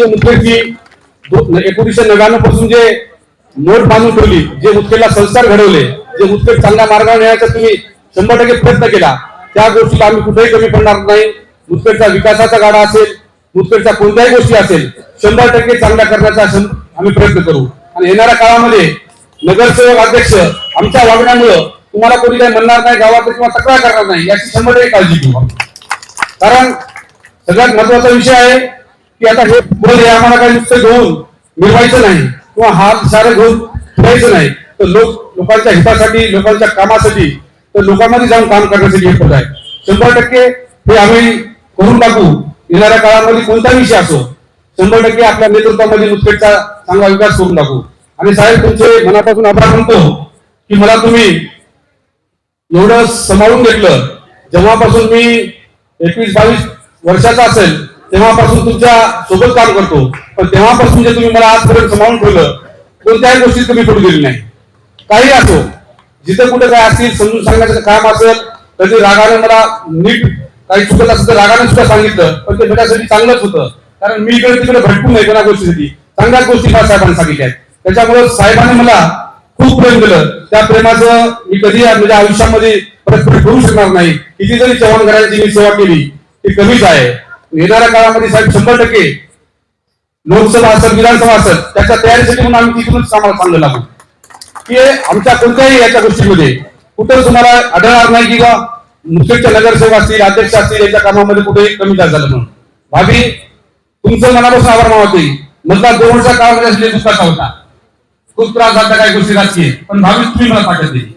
जे मुदखेडची 1999 पासून जे नोट बांधून ठेवली, जे मुदखेडला संस्कार घडवले, जे मुदखेड चांगल्या मार्गाने नेण्याचा तुम्ही 100% प्रयत्न केला, त्या गोष्टीला आम्ही कुठेही कमी पडणार नाही. मुदखेडचा विकासाचा गाडा असेल, मुदखेडच्या कोणत्याही गोष्टी असेल, 100% चांगल्या करण्याचा आम्ही प्रयत्न करू. आणि येणाऱ्या काळामध्ये नगरसेवक अध्यक्ष आमच्या वागण्यामुळे तुम्हाला कोणी काही म्हणणार नाही, गावात किंवा तक्रार करणार नाही, याची 100% काळजी घेऊ. कारण सगळ्यात महत्वाचा विषय आहे की आता हे पुढे आम्हाला काही नुसतं घेऊन मिळवायचं नाही किंवा हात सारे घेऊन फिरायचं नाही, तर लोकांच्या हितासाठी, लोकांच्या कामासाठी, तर लोकांमध्ये जाऊन काम करण्यासाठी हे पद आहे. 100% हे आम्ही करून टाकू. येणाऱ्या काळामध्ये कोणता विषय असो, 100% आपल्या नेतृत्वामध्ये मुदखेडचा चांगला विकास करून टाकू. आणि साहेब, तुमचे मनापासून आभार मानतो की मला तुम्ही एवढं सांभाळून घेतलं. जेव्हापासून मी 21-22 वर्षाचा असेल तेव्हापासून तुमच्या सोबत काम करतो, पण तेव्हापासून जे तुम्ही मला आजपर्यंत सांभाळून ठेवलं, कोणत्याही गोष्टी तुम्ही पडू दिली नाही. काही असो, जिथं कुठे काय असतील समजून सांगण्याचं काम असेल, कधी रागाने मला नीट काही चुकत असेल तर रागाने सुद्धा सांगितलं, पण ते माझ्यासाठी चांगलंच होतं. कारण मी इकडे तिकडे भटकून नाही कोणा गोष्टीसाठी, चांगल्याच गोष्टी मला साहेबांनी सांगितल्या. त्याच्यामुळे साहेबांनी मला खूप प्रेम दिलं. त्या प्रेमाचं मी कधी माझ्या आयुष्यामध्ये परस्पर करू शकणार नाही. किती जरी चव्हाण घराण्याची मी सेवा केली ती कमीच आहे. येणाऱ्या काळामध्ये साहेब 100% लोकसभा असेल, विधानसभा असेल, त्याच्या तयारीसाठी म्हणून आम्ही तिथूनच आम्हाला चांगलं लागू की आमच्या कोणत्याही याच्या गोष्टीमध्ये कुठं तुम्हाला आढळणार नाही की बा मुदखेडचे नगरसेवक असतील, अध्यक्ष असतील, याच्या कामामध्ये कुठेही कमी जास्त झालं म्हणून. भाभी, तुमचं मनापासून आभार मानते. मधला 2 वर्षाचा काळ असले दुःखाचा होता, खूप त्रास झाला काही गोष्टी राजकीय, पण भावी तुम्ही मला पाठवत दिली.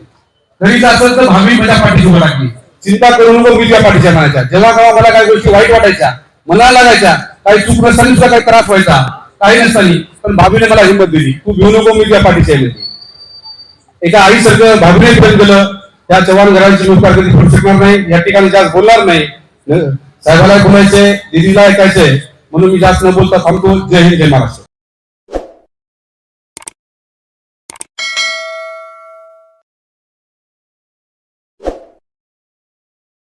घरीच असेल तर भावी माझ्या पाठीशी उभं लागली. चिंता करू नको, मी तुझ्या पाठीच्या म्हणायच्या. जेव्हा केव्हा मला काही गोष्टी वाईट वाटायच्या, मनाला लागायच्या, काही चूक नसताना सुद्धा काही त्रास व्हायचा, काही नसताना, पण भाभीने मला हिंमत दिली, तू घेऊ नको, मी तुझ्या पाठीशी आहे. एका आईसारखं भाभीने प्रेम दिलं. त्या चव्हाण घरांची नुकसान कधी करू शकणार नाही. या ठिकाणी जास्त बोलणार नाही. साहेबाला बोलायचंय, दिदीला ऐकायचंय, म्हणून मी जास्त न बोलता थांबतो. जय हिंद, जय महाराष्ट्र.